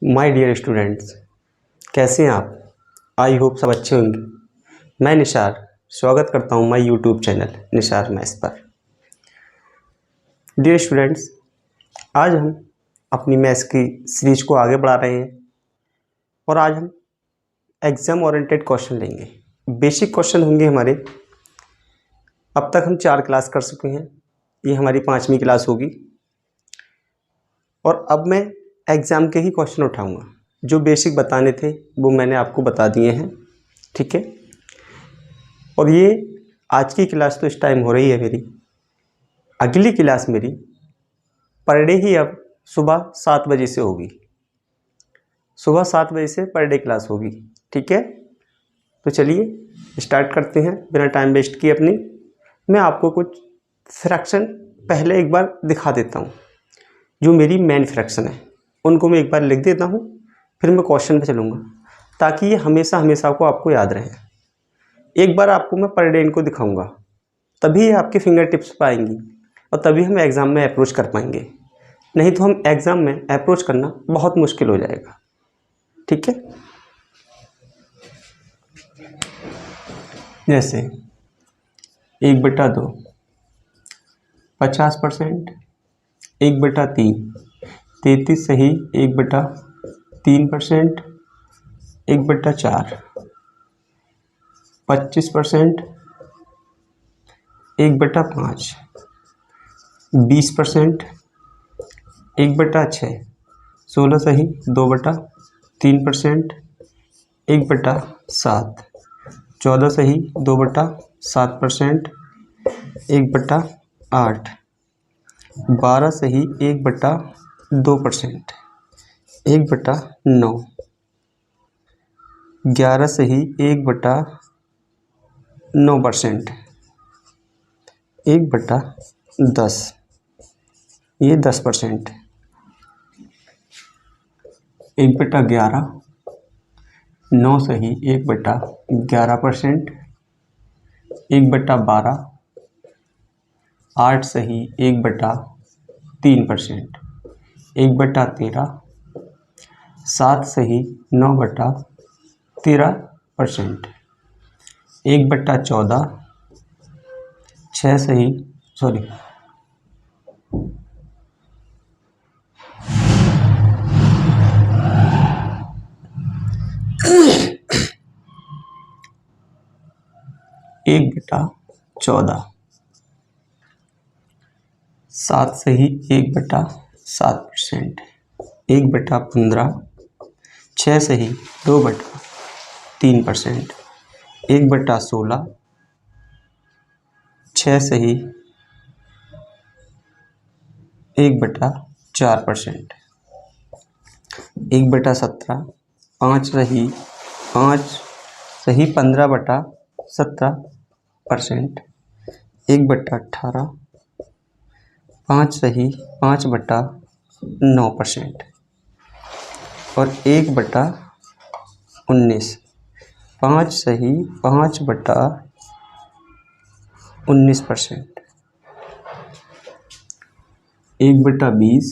My dear students, कैसे हैं आप। आई होप सब अच्छे होंगे। मैं निशार स्वागत करता हूं my YouTube channel Nishar maths पर। डियर स्टूडेंट्स, आज हम अपनी मैथ्स की सीरीज को आगे बढ़ा रहे हैं और आज हम एग्जाम ओरिएंटेड क्वेश्चन लेंगे। बेसिक क्वेश्चन होंगे हमारे। अब तक हम 4 क्लास कर चुके हैं, ये हमारी 5वीं क्लास होगी और अब मैं एग्ज़ाम के ही क्वेश्चन उठाऊंगा। जो बेसिक बताने थे वो मैंने आपको बता दिए हैं, ठीक है। और ये आज की क्लास तो इस टाइम हो रही है मेरी। अगली क्लास मेरी पर डे ही अब सुबह 7 बजे से होगी। सुबह 7 बजे से पर डे क्लास होगी, ठीक है। तो चलिए स्टार्ट करते हैं बिना टाइम वेस्ट किए अपनी। मैं आपको कुछ फ्रैक्शन पहले एक बार दिखा देता हूँ। जो मेरी मेन फ्रैक्शन है उनको मैं एक बार लिख देता हूँ, फिर मैं क्वेश्चन पे चलूँगा ताकि ये हमेशा हमेशा को आपको याद रहे। एक बार आपको मैं पर डे इनको दिखाऊंगा, तभी ये आपके फिंगर टिप्स पर आएंगी और तभी हम एग्ज़ाम में अप्रोच कर पाएंगे। नहीं तो हम एग्ज़ाम में अप्रोच करना बहुत मुश्किल हो जाएगा, ठीक है। जैसे 1/2 50%, 1/3 33 सही, 1/3%, 1/4 25%, 1/5 20%, 1/6 16 सही, 2/3%, 1/7 14 सही, 2/7%, 1/8 12 सही, 1/2%, 1/9 11 सही, 1/9%, 1/10 ये 10%, 1/11 9 सही, 1/11%, 1/12 8 सही, 1/3%, 1/13 7 सही, 9/13%, 1/14 6 सही, सॉरी 1/14 7 सही, 1/7%, 1/15 6 सही, 2/3%, 1/16 6 सही, 1/4%, 1/17 5 सही 15/17%, 1/18 5 सही 5/9% और 1/19 5 सही 5/19%, 1/20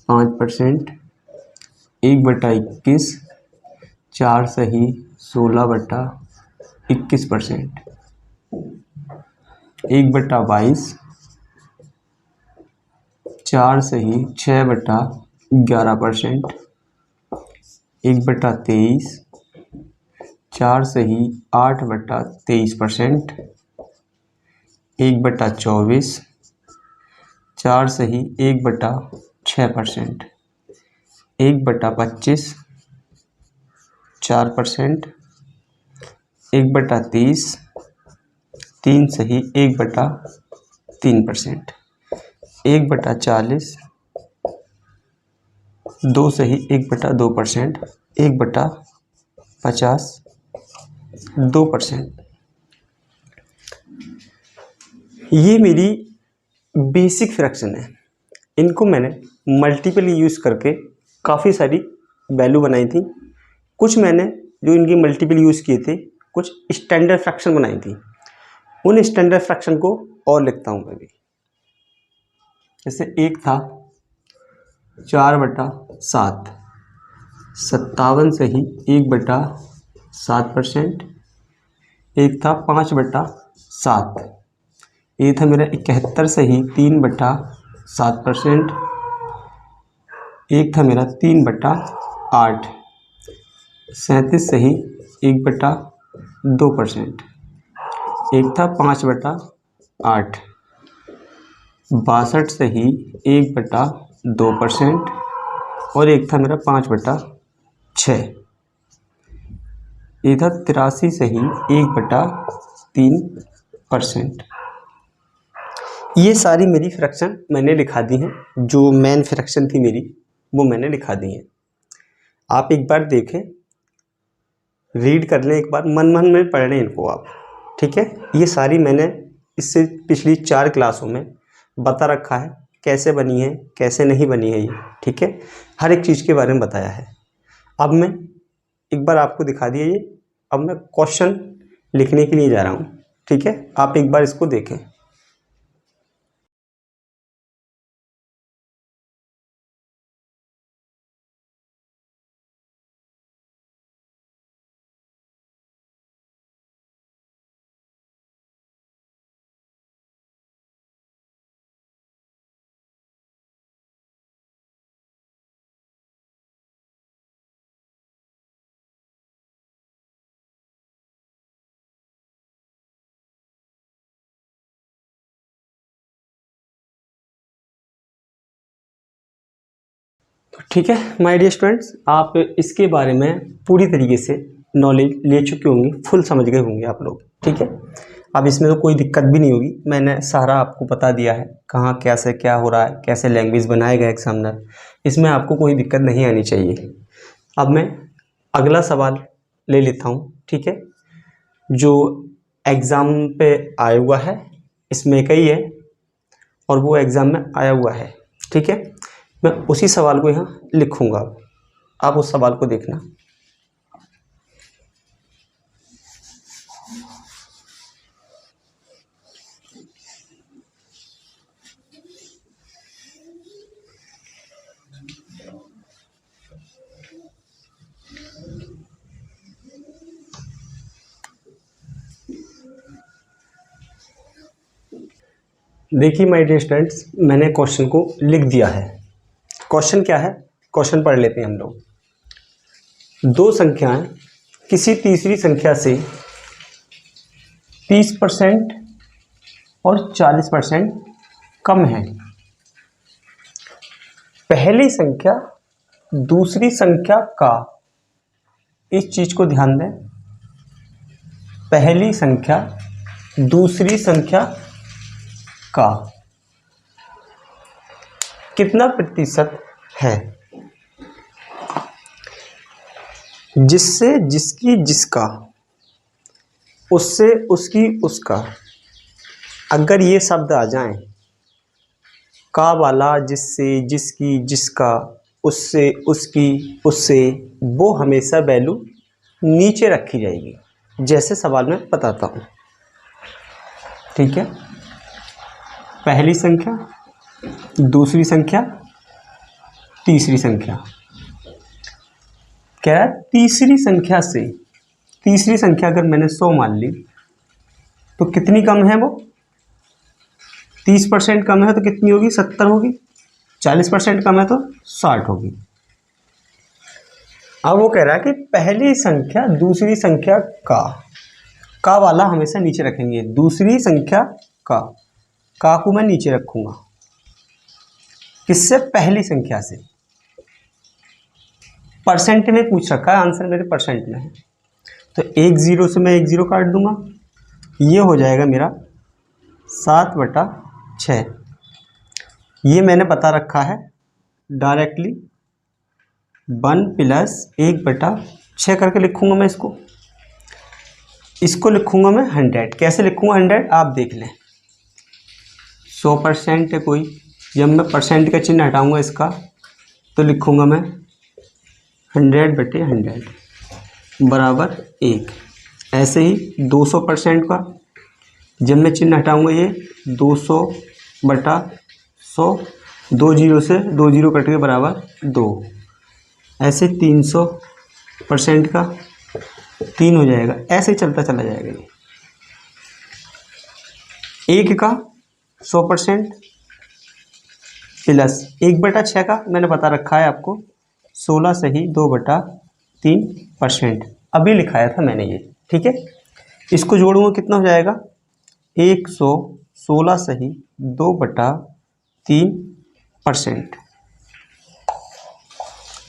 5%, 1/21 4 सही 16/21%, 1/22 4 सही 6/11%, 1/23 4 सही 8/23%, 1/24 4 सही 1/6%, 1/25 4%, 1/30 3 सही 1/3%, 1/40 2 सही 1/2%, 1/50 2%। ये मेरी बेसिक फ्रैक्शन है। इनको मैंने मल्टीपल यूज़ करके काफ़ी सारी वैल्यू बनाई थी। कुछ मैंने जो इनकी मल्टीपल यूज़ किए थे, कुछ स्टैंडर्ड फ्रैक्शन बनाई थी। उन स्टैंडर्ड फ्रैक्शन को और लिखता हूँ मैं भी। जैसे एक था 4/7, 57 सही 1/7%, एक था 5/7, ये था मेरा 71 सही 3/7%, एक था मेरा 3/8, 37 सही 1/2%, एक था 5/8, 62 सही 1/2%, और एक था मेरा 5/6, ये था 83 सही 1/3%। ये सारी मेरी फ्रैक्शन मैंने लिखा दी हैं, जो मेन फ्रैक्शन थी मेरी वो मैंने लिखा दी हैं। आप एक बार देखें, रीड कर लें, एक बार मन में पढ़ लें इनको आप, ठीक है। ये सारी मैंने इससे पिछली 4 क्लासों में बता रखा है, कैसे बनी है कैसे नहीं बनी है ये, ठीक है। हर एक चीज़ के बारे में बताया है। अब मैं एक बार आपको दिखा दिया ये, अब मैं क्वेश्चन लिखने के लिए जा रहा हूँ, ठीक है। आप एक बार इसको देखें। तो ठीक है माय डियर स्टूडेंट्स, आप इसके बारे में पूरी तरीके से नॉलेज ले चुके होंगे, फुल समझ गए होंगे आप लोग, ठीक है। अब इसमें तो कोई दिक्कत भी नहीं होगी, मैंने सारा आपको बता दिया है कहाँ कैसे क्या हो रहा है, कैसे लैंग्वेज बनाएगा एग्जामिनर, इसमें आपको कोई दिक्कत नहीं आनी चाहिए। अब मैं अगला सवाल ले लेता हूँ, ठीक है, जो एग्ज़ाम पे आया हुआ है, इसमें कई है और वो एग्ज़ाम में आया हुआ है, ठीक है। मैं उसी सवाल को यहाँ लिखूँगा, आप उस सवाल को देखना। देखिए माय डियर स्टूडेंट्स, मैंने क्वेश्चन को लिख दिया है। क्वेश्चन क्या है, क्वेश्चन पढ़ लेते हैं हम लोग। दो संख्याएं किसी तीसरी संख्या से 30% और 40% कम है। पहली संख्या दूसरी संख्या का, इस चीज को ध्यान दें, पहली संख्या दूसरी संख्या का कितना प्रतिशत है, जिससे जिसकी जिसका, उससे उसकी उसका। अगर ये शब्द आ जाएं, का वाला, जिससे जिसकी जिसका, उससे उसकी उससे, वो हमेशा वैल्यू नीचे रखी जाएगी, जैसे सवाल में बताता हूँ, ठीक है। पहली संख्या दूसरी संख्या तीसरी संख्या, कह रहा है तीसरी संख्या से, तीसरी संख्या अगर मैंने 100 मान ली तो कितनी कम है वो, 30% कम है तो कितनी होगी, 70 होगी। 40% कम है तो 60 होगी। अब वो कह रहा है कि पहली संख्या दूसरी संख्या का वाला हमेशा नीचे रखेंगे, दूसरी संख्या का को मैं नीचे रखूंगा, किससे, पहली संख्या से। परसेंट में पूछ रखा है, आंसर मेरे परसेंट में है, तो एक जीरो से मैं एक जीरो काट दूंगा, ये हो जाएगा मेरा 7/6। ये मैंने बता रखा है डायरेक्टली 1 + 1/6 करके लिखूंगा मैं इसको लिखूंगा मैं 100। कैसे लिखूंगा 100, आप देख लें। 100% है कोई, जब मैं परसेंट का चिन्ह हटाऊंगा इसका तो लिखूंगा मैं 100/100 बराबर 1। ऐसे ही 200% का, जब मैं चिन्ह हटाऊंगा ये 200/100 2 जीरो से 2 जीरो कट के बराबर 2, ऐसे 300% का 3 हो जाएगा, ऐसे ही चलता चला जाएगा। ये 1 का 100% प्लस 1/6 का मैंने बता रखा है आपको 16 सही 2/3%, अभी लिखाया था मैंने ये, ठीक है। इसको जोड़ूंगा कितना हो जाएगा, 116 सही 2/3%।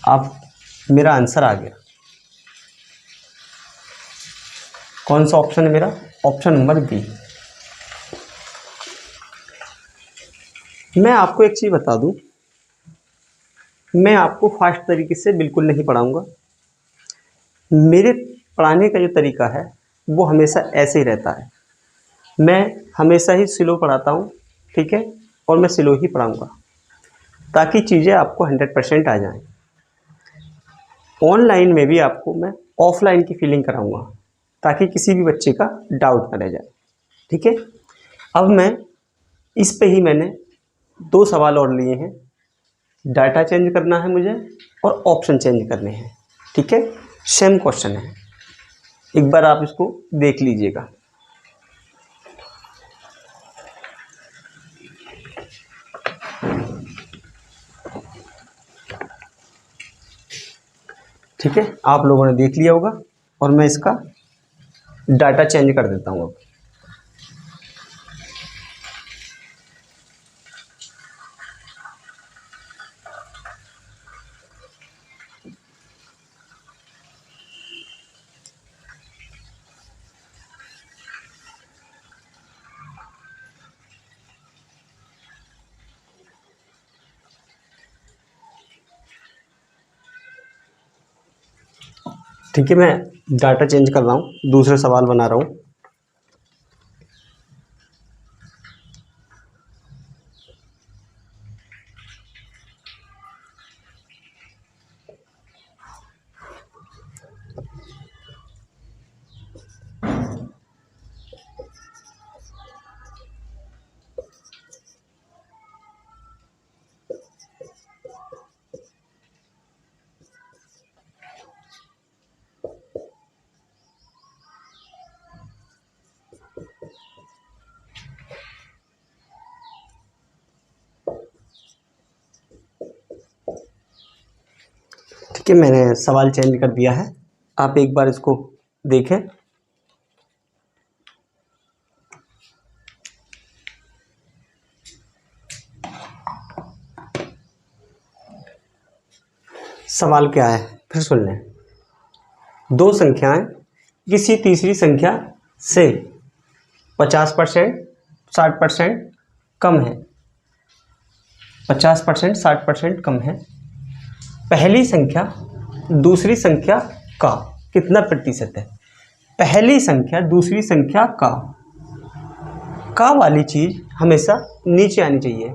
अब मेरा आंसर आ गया। कौन सा ऑप्शन है मेरा, ऑप्शन नंबर बी। मैं आपको एक चीज़ बता दूं, मैं आपको फास्ट तरीके से बिल्कुल नहीं पढ़ाऊंगा। मेरे पढ़ाने का जो तरीका है वो हमेशा ऐसे ही रहता है। मैं हमेशा ही स्लो पढ़ाता हूँ, ठीक है, और मैं स्लो ही पढ़ाऊंगा ताकि चीज़ें आपको 100% आ जाएं। ऑनलाइन में भी आपको मैं ऑफलाइन की फीलिंग कराऊंगा ताकि किसी भी बच्चे का डाउट न रह जाए, ठीक है। अब मैं इस पे ही मैंने 2 सवाल और लिए हैं, डाटा चेंज करना है मुझे और ऑप्शन चेंज करने हैं, ठीक है। सेम क्वेश्चन है, एक बार आप इसको देख लीजिएगा। ठीक है, आप लोगों ने देख लिया होगा और मैं इसका डाटा चेंज कर देता हूँ अब। ठीक है, मैं डाटा चेंज कर रहा हूँ, दूसरा सवाल बना रहा हूँ। ठीक है, मैंने सवाल चेंज कर दिया है, आप एक बार इसको देखें। सवाल क्या है फिर सुन लें। 2 संख्याएं किसी तीसरी संख्या से 50%, 60% कम है। 50%, 60% कम है। पहली संख्या दूसरी संख्या का कितना प्रतिशत है। पहली संख्या दूसरी संख्या का वाली चीज़ हमेशा नीचे आनी चाहिए।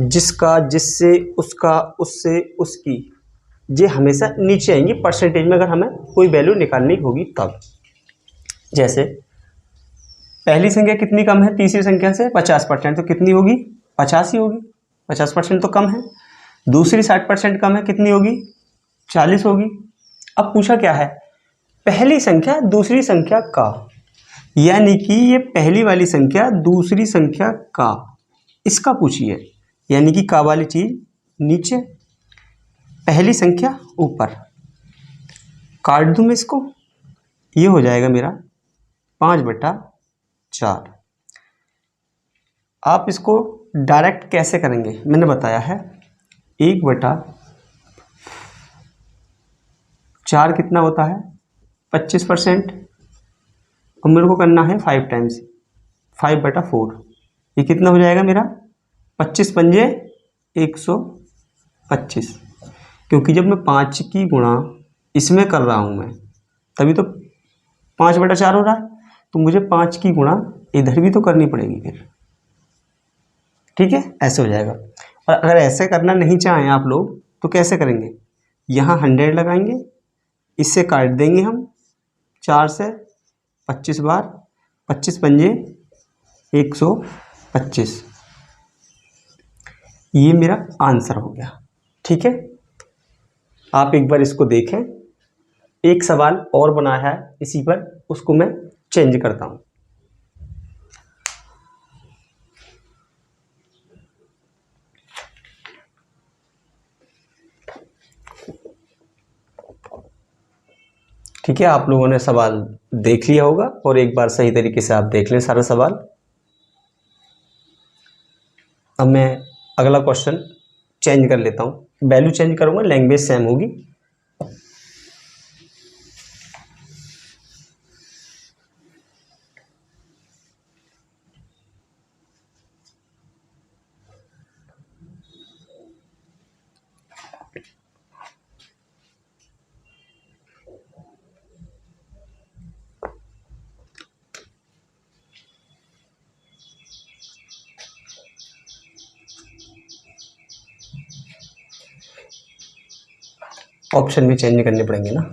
जिसका, जिससे, उसका, उससे, उसकी, ये हमेशा नीचे आएंगी परसेंटेज में। अगर हमें कोई वैल्यू निकालनी होगी तब, जैसे पहली संख्या कितनी कम है तीसरी संख्या से, 50%, तो कितनी होगी, 50 ही होगी, 50% तो कम है। दूसरी 60% कम है, कितनी होगी, 40 होगी। अब पूछा क्या है, पहली संख्या दूसरी संख्या का, यानी कि ये पहली वाली संख्या दूसरी संख्या का, इसका पूछिए, यानी कि का वाली चीज नीचे, पहली संख्या ऊपर। काट दूं मैं इसको, ये हो जाएगा मेरा 5/4। आप इसको डायरेक्ट कैसे करेंगे मैंने बताया है, 1/4 कितना होता है, 25%, और मेरे को करना है 5 टाइम्स, 5/4। ये कितना हो जाएगा मेरा, 25 पंजे 125, क्योंकि जब मैं 5 की गुणा इसमें कर रहा हूँ मैं, तभी तो 5/4 हो रहा है, तो मुझे 5 की गुणा इधर भी तो करनी पड़ेगी फिर, ठीक है, ऐसे हो जाएगा। और अगर ऐसे करना नहीं चाहें आप लोग तो कैसे करेंगे, यहाँ 100 लगाएंगे, इससे काट देंगे हम 4 से 25 बार, 25 पंजे 125, ये मेरा आंसर हो गया। ठीक है, आप एक बार इसको देखें। एक सवाल और बनाया है इसी पर, उसको मैं चेंज करता हूं। ठीक है, आप लोगों ने सवाल देख लिया होगा और एक बार सही तरीके से आप देख लें सारा सवाल। अब मैं अगला क्वेश्चन चेंज कर लेता हूँ, वैल्यू चेंज करूँगा, लैंग्वेज सेम होगी। ऑप्शन भी चेंज करने पड़ेंगे ना।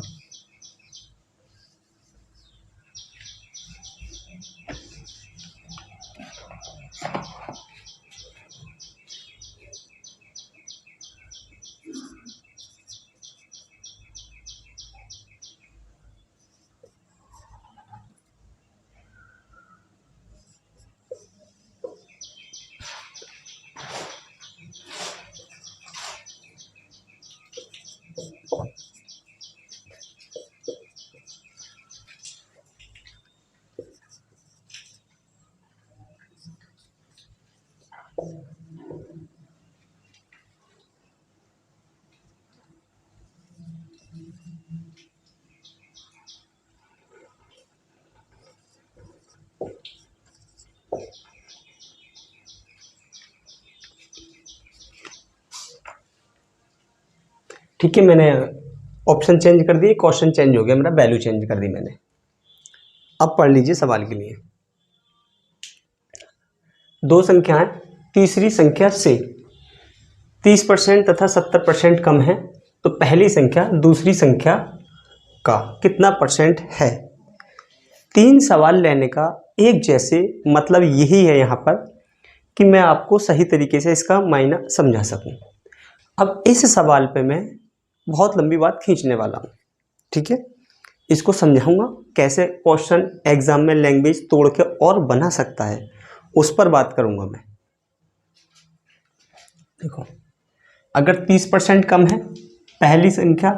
ठीक है, मैंने ऑप्शन चेंज कर दिए, क्वेश्चन चेंज हो गया मेरा, वैल्यू चेंज कर दी मैंने। अब पढ़ लीजिए सवाल के लिए। दो संख्याएं तीसरी संख्या से 30% तथा 70% कम है, तो पहली संख्या दूसरी संख्या का कितना परसेंट है। तीन सवाल लेने का एक जैसे मतलब यही है यहाँ पर कि मैं आपको सही तरीके से इसका मायना समझा सकूं। अब इस सवाल पे मैं बहुत लंबी बात खींचने वाला हूँ। ठीक है, इसको समझाऊंगा कैसे क्वेश्चन एग्जाम में लैंग्वेज तोड़ के और बना सकता है, उस पर बात करूंगा मैं। देखो, अगर 30% कम है, पहली संख्या,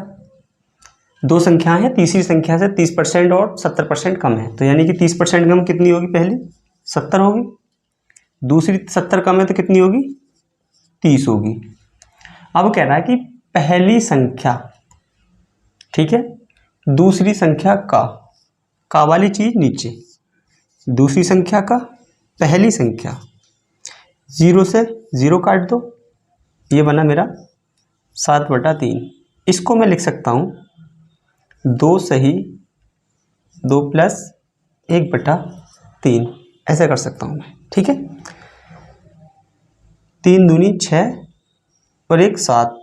दो संख्याएं हैं, तीसरी संख्या से 30% और 70% कम है, तो यानी कि 30% कम कितनी होगी, पहली 70 होगी, दूसरी 70 कम है तो कितनी होगी, 30 होगी। अब कह रहा है कि पहली संख्या, ठीक है, दूसरी संख्या का वाली चीज नीचे, दूसरी संख्या का पहली संख्या, 0 से 0 काट दो, ये बना मेरा 7/3। इसको मैं लिख सकता हूँ 2 सही 2 प्लस 1/3, ऐसे कर सकता हूँ मैं। ठीक है, 3 दूनी 6 और 1 7,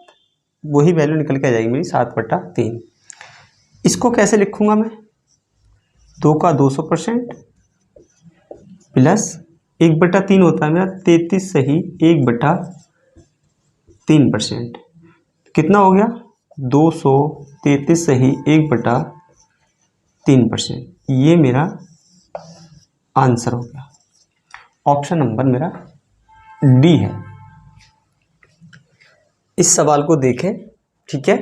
वही वैल्यू निकल के आ जाएगी मेरी 7/3। इसको कैसे लिखूंगा मैं, 2 का 200% प्लस 1/3 होता है मेरा 33 सही 1/3%, कितना हो गया 233 सही 1/3%। ये मेरा आंसर हो गया। ऑप्शन नंबर मेरा डी है। इस सवाल को देखें, ठीक है,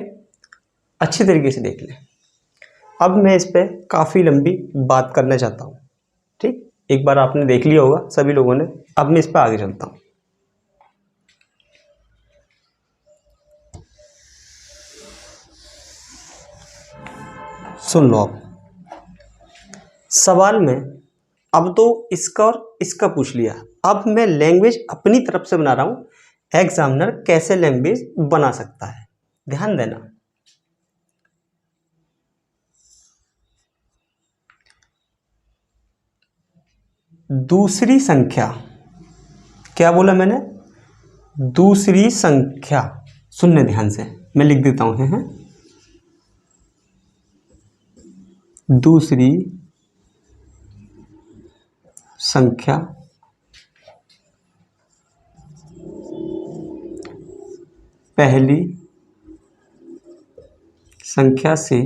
अच्छी तरीके से देख लें। अब मैं इस पे काफ़ी लंबी बात करना चाहता हूँ। ठीक, एक बार आपने देख लिया होगा सभी लोगों ने, अब मैं इस पे आगे चलता हूँ। सुन लो आप, सवाल में अब तो इसका और इसका पूछ लिया, अब मैं लैंग्वेज अपनी तरफ से बना रहा हूँ, एग्जामिनर कैसे लैंग्वेज बना सकता है, ध्यान देना। दूसरी संख्या, क्या बोला मैंने, दूसरी संख्या, सुनने ध्यान से, मैं लिख देता हूं, है दूसरी संख्या पहली संख्या से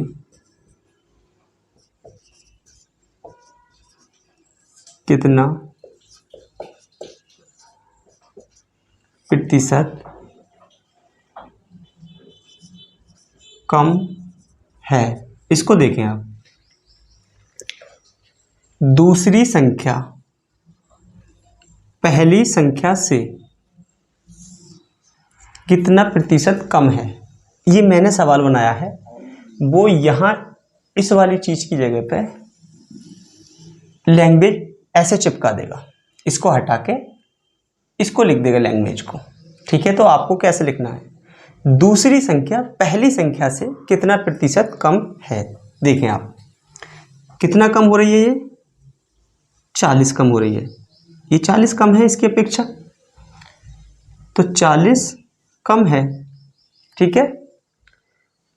कितना प्रतिशत कम है। इसको देखें आप, दूसरी संख्या पहली संख्या से कितना प्रतिशत कम है, ये मैंने सवाल बनाया है। वो यहाँ इस वाली चीज की जगह पे लैंग्वेज ऐसे चिपका देगा, इसको हटा के इसको लिख देगा लैंग्वेज को। ठीक है, तो आपको कैसे लिखना है, दूसरी संख्या पहली संख्या से कितना प्रतिशत कम है। देखें आप, कितना कम हो रही है, ये 40 कम हो रही है, ये 40 कम है इसकी अपेक्षा, तो 40 कम है। ठीक है,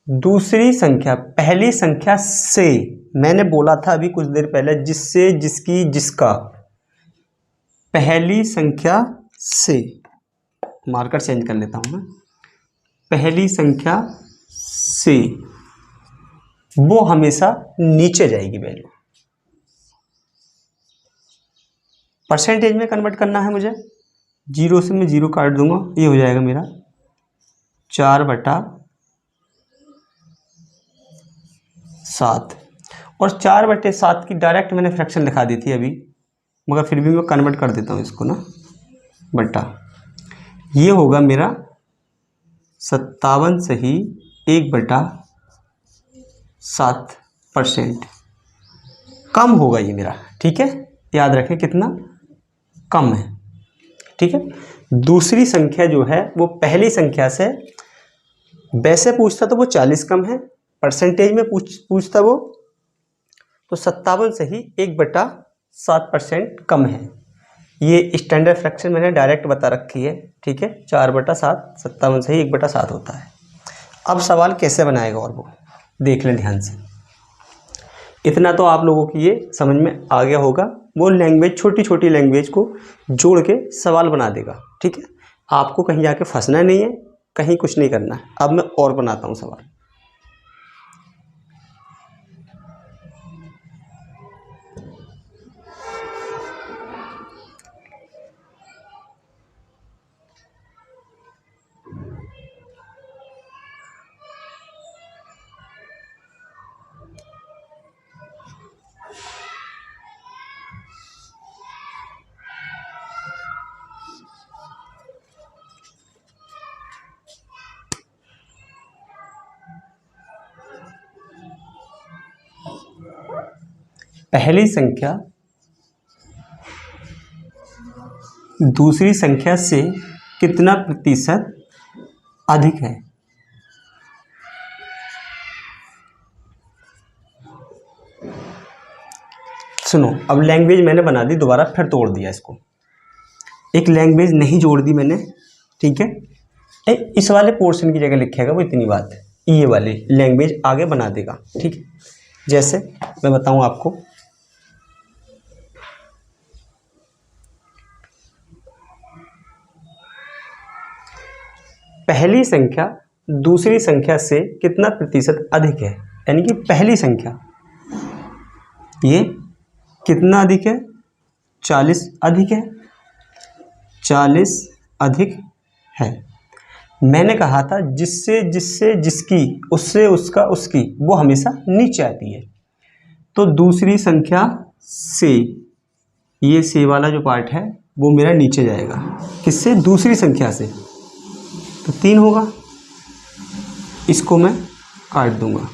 दूसरी संख्या पहली संख्या से, मैंने बोला था अभी कुछ देर पहले, जिससे, जिसकी, जिसका, पहली संख्या से, मार्कर चेंज कर लेता हूं मैं, पहली संख्या से, वो हमेशा नीचे जाएगी वैल्यू। परसेंटेज में कन्वर्ट करना है मुझे, 0 से मैं 0 काट दूंगा, ये हो जाएगा मेरा 4/7। और 4/7 की डायरेक्ट मैंने फ्रैक्शन लिखा दी थी अभी, मगर फिर भी मैं कन्वर्ट कर देता हूँ इसको ना, बटा, ये होगा मेरा 57 सही 1/7% कम होगा ये मेरा। ठीक है, याद रखें कितना कम है। ठीक है, दूसरी संख्या जो है वो पहली संख्या से, वैसे पूछता तो वो 40 कम है, परसेंटेज में पूछता वो तो 57 से ही 1/7% कम है। ये स्टैंडर्ड फ्रैक्शन मैंने डायरेक्ट बता रखी है। ठीक है, 4/7, 57 से ही 1/7 होता है। अब सवाल कैसे बनाएगा और वो देख लें ध्यान से। इतना तो आप लोगों की ये समझ में आ गया होगा, वो लैंग्वेज, छोटी छोटी लैंग्वेज को जोड़ के सवाल बना देगा। ठीक है, आपको कहीं जाके फंसना नहीं है, कहीं कुछ नहीं करना है। अब मैं और बनाता हूँ सवाल। पहली संख्या दूसरी संख्या से कितना प्रतिशत अधिक है। सुनो, अब लैंग्वेज मैंने बना दी, दोबारा फिर तोड़ दिया इसको, एक लैंग्वेज नहीं जोड़ दी मैंने। ठीक है, इस वाले पोर्शन की जगह लिखेगा वो, इतनी बात है, ये वाली लैंग्वेज आगे बना देगा। ठीक है, जैसे मैं बताऊं आपको, पहली संख्या दूसरी संख्या से कितना प्रतिशत अधिक है, यानी कि पहली संख्या ये कितना अधिक है, 40 अधिक है, 40 अधिक है। मैंने कहा था जिससे, जिससे, जिसकी, उससे, उसका, उसकी, वो हमेशा नीचे आती है। तो दूसरी संख्या से, ये से वाला जो पार्ट है वो मेरा नीचे जाएगा, किससे, दूसरी संख्या से, तो 3 होगा। इसको मैं काट दूंगा,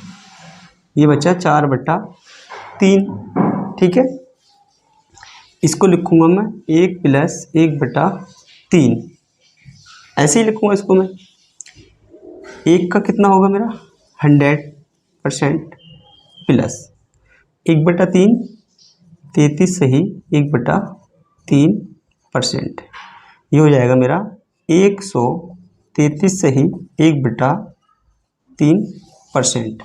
ये बचा 4/3। ठीक है, इसको लिखूंगा मैं 1 + 1/3, ऐसे ही लिखूंगा इसको मैं। 1 का कितना होगा मेरा, 100% प्लस 1/3, 33 सही 1/3%, ये हो जाएगा मेरा 133 सही 1/3%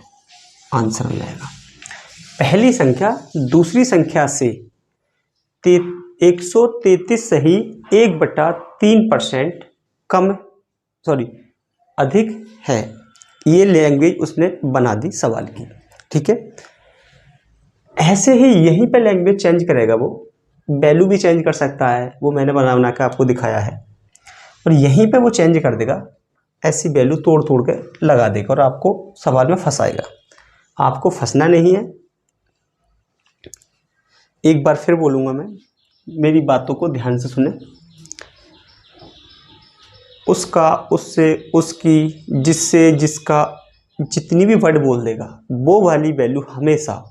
आंसर हो जाएगा। पहली संख्या दूसरी संख्या से 133 सही 1/3% कम, सॉरी अधिक है। ये लैंग्वेज उसने बना दी सवाल की, ठीक है। ऐसे ही यहीं पे लैंग्वेज चेंज करेगा, वो वैल्यू भी चेंज कर सकता है, वो मैंने बना के आपको दिखाया है। और यहीं पे वो चेंज कर देगा, ऐसी वैल्यू तोड़ तोड़ के लगा देगा और आपको सवाल में फंसाएगा। आपको फंसना नहीं है। एक बार फिर बोलूँगा मैं, मेरी बातों को ध्यान से सुने। उसका, उससे, उसकी, जिससे, जिसका, जितनी भी वर्ड बोल देगा वो वाली वैल्यू हमेशा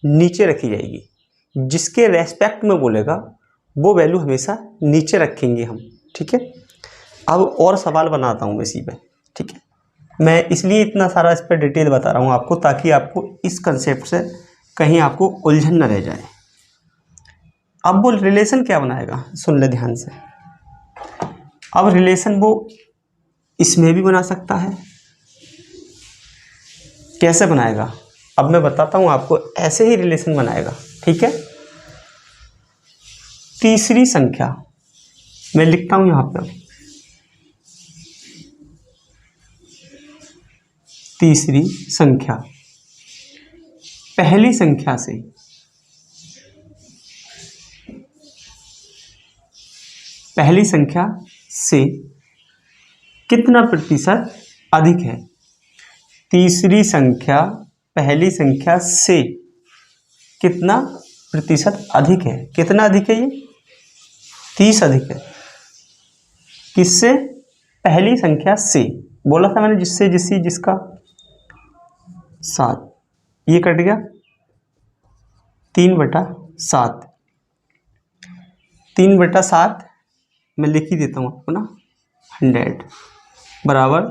नीचे रखी जाएगी। जिसके रेस्पेक्ट में बोलेगा वो वैल्यू हमेशा नीचे रखेंगे हम, ठीक है। अब और सवाल बनाता हूँ मैं इसी पे, ठीक है। मैं इसलिए इतना सारा इस पर डिटेल बता रहा हूँ आपको, ताकि आपको इस कंसेप्ट से कहीं आपको उलझन न रह जाए। अब वो रिलेशन क्या बनाएगा, सुन ले ध्यान से। अब रिलेशन वो इसमें भी बना सकता है। कैसे बनाएगा अब मैं बताता हूँ आपको। ऐसे ही रिलेशन बनाएगा, ठीक है। तीसरी संख्या मैं लिखता हूँ यहाँ पर, तीसरी संख्या पहली संख्या से कितना प्रतिशत अधिक है। तीसरी संख्या पहली संख्या से कितना प्रतिशत अधिक है। कितना अधिक है, ये 30 अधिक है। किससे, पहली संख्या से। बोला था मैंने जिससे, जिससी, जिसका, 7, ये कट गया 3/7। 3/7 मैं लिख ही देता हूँ आपको ना, 100 बराबर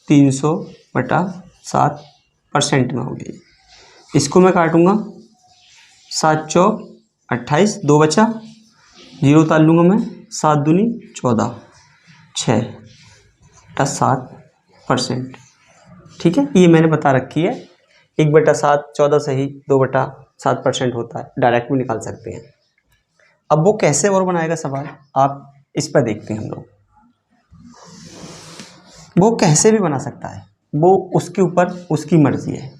300/7% में हो गई। इसको मैं काटूंगा, 7 चौक 28, 2 बचा, 0 उतार लूँगा मैं, 7 दूनी 14, 6/7%, ठीक है। ये मैंने बता रखी है। 1/7 14 से ही 2/7% होता है, डायरेक्ट भी निकाल सकते हैं। अब वो कैसे और बनाएगा सवाल, आप इस पर देखते हैं हम लोग। वो कैसे भी बना सकता है, वो उसके ऊपर उसकी मर्जी है,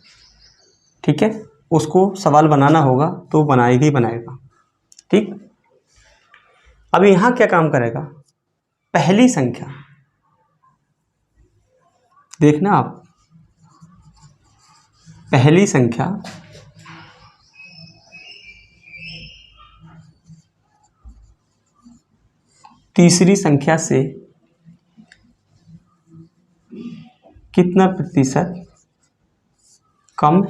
ठीक है। उसको सवाल बनाना होगा तो बनाएगा ही बनाएगा, ठीक। अब यहाँ क्या काम करेगा, पहली संख्या देखना आप, पहली संख्या तीसरी संख्या से कितना प्रतिशत कम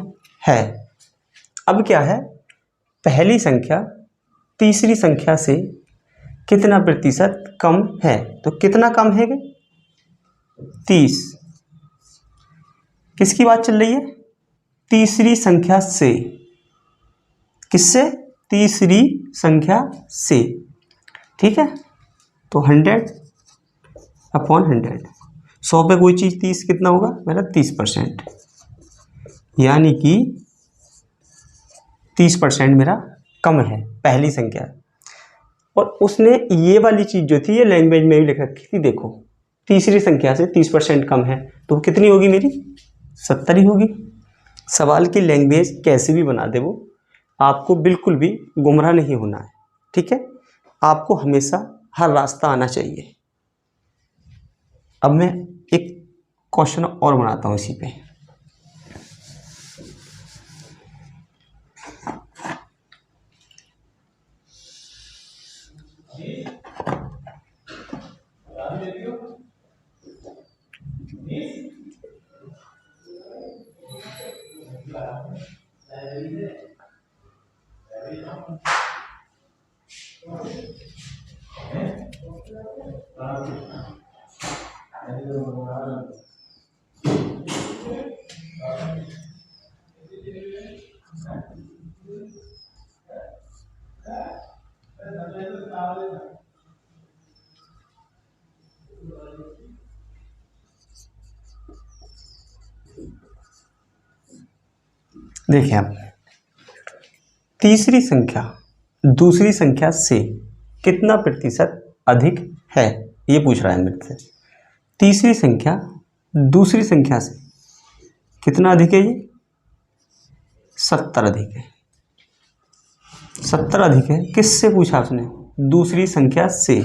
है। अब क्या है, पहली संख्या तीसरी संख्या से कितना प्रतिशत कम है, तो कितना कम है, 30। किसकी बात चल रही है, तीसरी संख्या से। किससे, तीसरी संख्या से, ठीक है। तो 100/100, 100 पे कोई चीज़ 30 कितना होगा मेरा, 30%, यानी कि 30% मेरा कम है, पहली संख्या। और उसने ये वाली चीज़ जो थी, ये लैंग्वेज में भी लिख रखी थी, देखो तीसरी संख्या से 30% कम है, तो कितनी होगी मेरी, 70 ही होगी। सवाल की लैंग्वेज कैसे भी बना दे वो, आपको बिल्कुल भी गुमराह नहीं होना है, ठीक है। आपको हमेशा हर रास्ता आना चाहिए। अब मैं एक क्वेश्चन और बनाता हूँ इसी पे। देखिए आप, तीसरी संख्या दूसरी संख्या से कितना प्रतिशत अधिक है, ये पूछ रहा है मेरे से। तीसरी संख्या दूसरी संख्या से कितना अधिक है ये? 70 अधिक है। 70 अधिक है, किससे पूछा उसने? दूसरी संख्या से।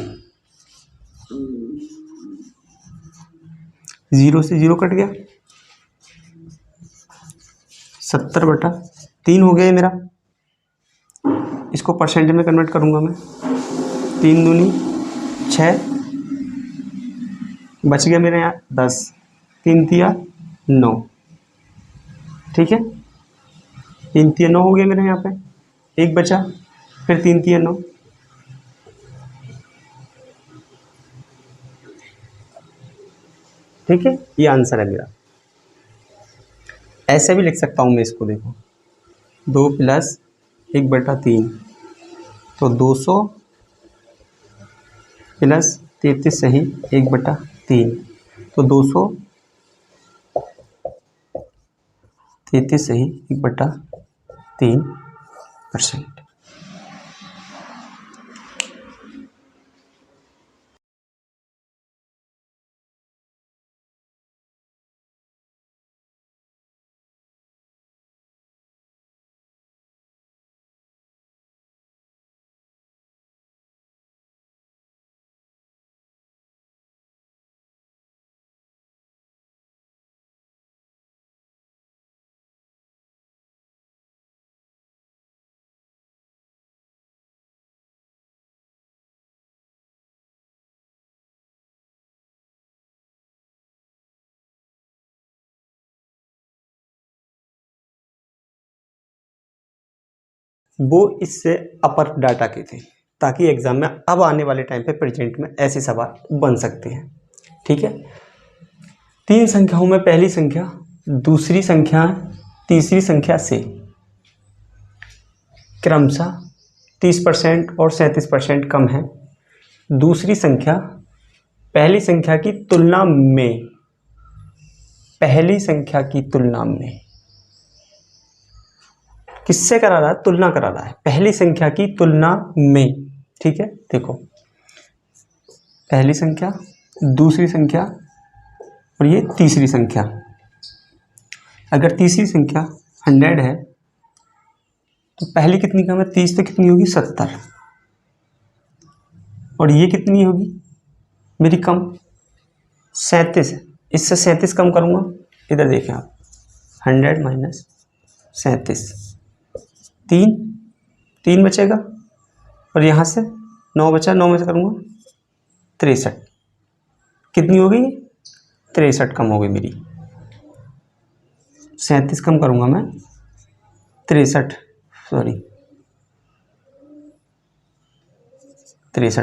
0 से 0 कट गया, 70/3 हो गया मेरा। इसको परसेंट में कन्वर्ट करूंगा मैं। 3 दूनी 6, बच गया मेरे यहाँ 10, 3 तिया 9। ठीक है, 3 तिया 9 हो गया मेरे यहाँ पे, एक बचा, फिर 3 तिया 9। ठीक है, ये आंसर है मेरा। ऐसे भी लिख सकता हूँ मैं इसको, देखो 2 + 1/3 तो 200 + 33 सही 1/3 तो 233 सही 1/3%। वो इससे अपर डाटा के थे, ताकि एग्जाम में अब आने वाले टाइम पे प्रेजेंट में ऐसे सवाल बन सकते हैं। ठीक है, 3 संख्याओं में पहली संख्या, दूसरी संख्या, तीसरी संख्या से क्रमशः 30% और 37% कम है। दूसरी संख्या पहली संख्या की तुलना में, पहली संख्या की तुलना में किससे करा रहा है? तुलना करा रहा है, पहली संख्या की तुलना में। ठीक है, देखो पहली संख्या, दूसरी संख्या और ये तीसरी संख्या। अगर तीसरी संख्या 100 है तो पहली कितनी कम है? 30 तो कितनी होगी? 70। और ये कितनी होगी मेरी? कम 37 है। इससे 37 कम करूँगा, इधर देखें आप, 100 - 37, 3 बचेगा और यहाँ से 9 बचा, 9 में से करूँगा 63। कितनी हो गई? 63 कम हो गई मेरी। 37 कम करूँगा मैं, 63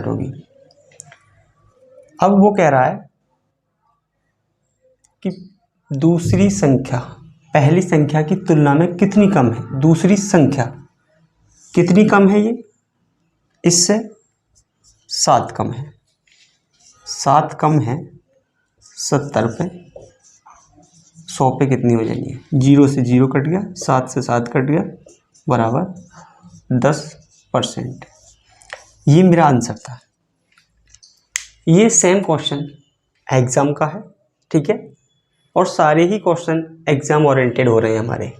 होगी। अब वो कह रहा है कि दूसरी संख्या पहली संख्या की तुलना में कितनी कम है? दूसरी संख्या कितनी कम है? ये इससे 7 कम है। 7 कम है 70 पे, 100 पे कितनी हो जाएंगी? 0 से 0 कट गया, 7 से 7 कट गया, बराबर 10%। ये मेरा आंसर था। ये सेम क्वेश्चन एग्जाम का है। ठीक है, और सारे ही क्वेश्चन एग्जाम ओरिएंटेड हो रहे हैं हमारे।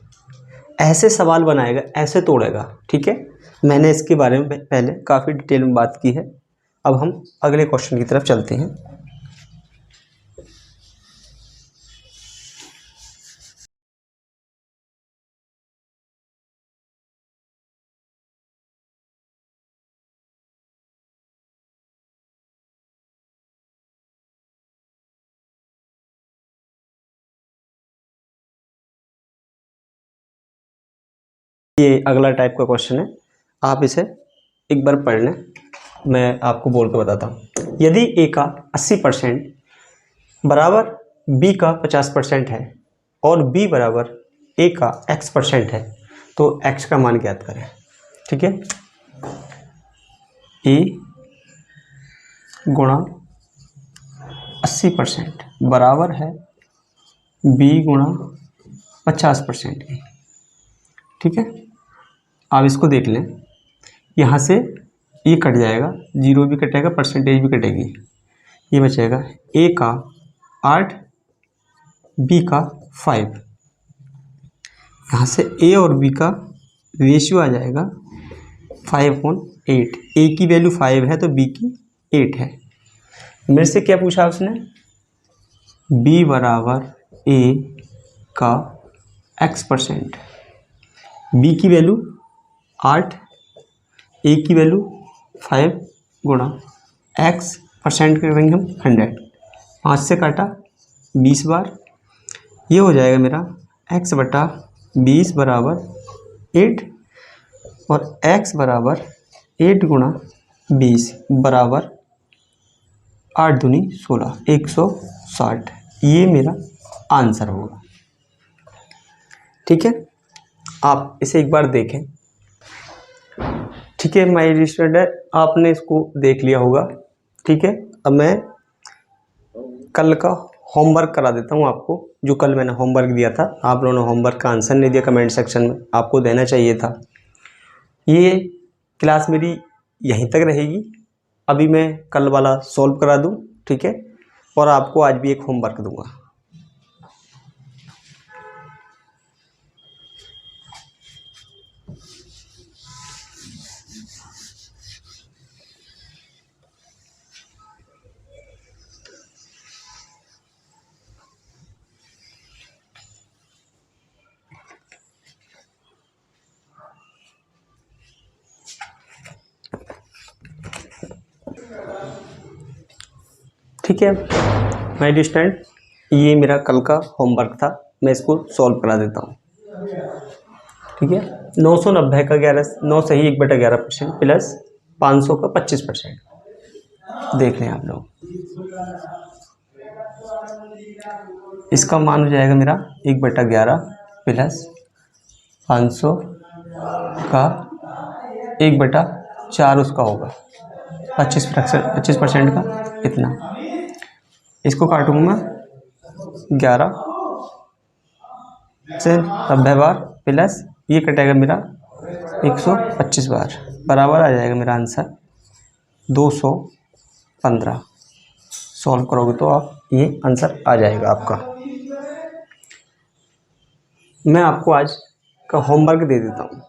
ऐसे सवाल बनाएगा, ऐसे तोड़ेगा। ठीक है, मैंने इसके बारे में पहले काफ़ी डिटेल में बात की है। अब हम अगले क्वेश्चन की तरफ चलते हैं। ये अगला टाइप का क्वेश्चन है, आप इसे एक बार पढ़ लें, मैं आपको बोल के बताता हूँ। यदि ए का 80% बराबर बी का 50% है और बी बराबर ए का x% है, तो x का मान ज्ञात करें। ठीक है, ए गुणा 80% बराबर है बी गुणा 50% की। ठीक है, आप इसको देख लें, यहाँ से ये कट जाएगा, 0 भी कटेगा, परसेंटेज भी कटेगी, ये बचेगा ए का 8 बी का 5। यहाँ से ए और बी का रेशियो आ जाएगा 5/8। ए की वैल्यू 5 है तो बी की 8 है। मेरे से क्या पूछा उसने, बी बराबर ए का x%। बी की वैल्यू 8, ए की वैल्यू 5 गुणा x% करेंगे हम 100। 5 से काटा 20 बार, ये हो जाएगा मेरा x/20 बराबर 8 और x बराबर 8 गुणा 20 बराबर 8 दूनी 16, 160। ये मेरा आंसर होगा। ठीक है, आप इसे एक बार देखें। ठीक है माय डियर स्टूडेंट, आपने इसको देख लिया होगा। ठीक है, अब मैं कल का होमवर्क करा देता हूँ आपको। जो कल मैंने होमवर्क दिया था, आप लोगों ने होमवर्क का आंसर नहीं दिया कमेंट सेक्शन में, आपको देना चाहिए था। ये क्लास मेरी यहीं तक रहेगी। अभी मैं कल वाला सॉल्व करा दूँ, ठीक है, और आपको आज भी एक होमवर्क दूंगा। ठीक है माय डियर स्टूडेंट, ये मेरा कल का होमवर्क था, मैं इसको सॉल्व करा देता हूँ। ठीक है, 990 का 9 सही 1/11% प्लस 500 का 25%। देख लें आप लोग, इसका मान हो जाएगा मेरा 1/11 प्लस 500 का 1/4 उसका होगा 25% का इतना। इसको काटूंगा 11 से 90 बार प्लस ये कटेगा मेरा 125 बार, बराबर आ जाएगा मेरा आंसर 215। सॉल्व करोगे तो आप ये आंसर आ जाएगा आपका। मैं आपको आज का होमवर्क दे देता हूँ।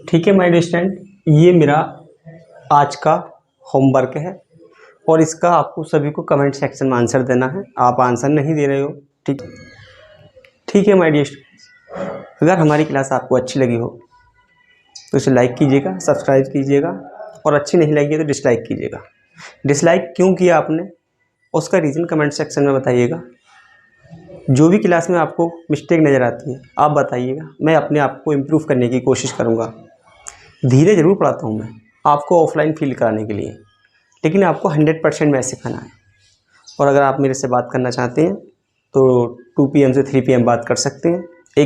ठीक है माय डियर स्टूडेंट, ये मेरा आज का होमवर्क है और इसका आपको सभी को कमेंट सेक्शन में आंसर देना है। आप आंसर नहीं दे रहे हो, ठीक है माय डियर स्टूडेंट्स। अगर हमारी क्लास आपको अच्छी लगी हो तो इसे लाइक कीजिएगा, सब्सक्राइब कीजिएगा, और अच्छी नहीं लगी तो डिसलाइक कीजिएगा। डिसलाइक क्यों किया आपने, उसका रीज़न कमेंट सेक्शन में बताइएगा। जो भी क्लास में आपको मिस्टेक नज़र आती है आप बताइएगा, मैं अपने आप को इम्प्रूव करने की कोशिश करूँगा। धीरे ज़रूर पढ़ाता हूँ मैं आपको ऑफलाइन फील कराने के लिए, लेकिन आपको 100% मैथ सिखाना है। और अगर आप मेरे से बात करना चाहते हैं तो 2 PM से 3 PM बात कर सकते हैं।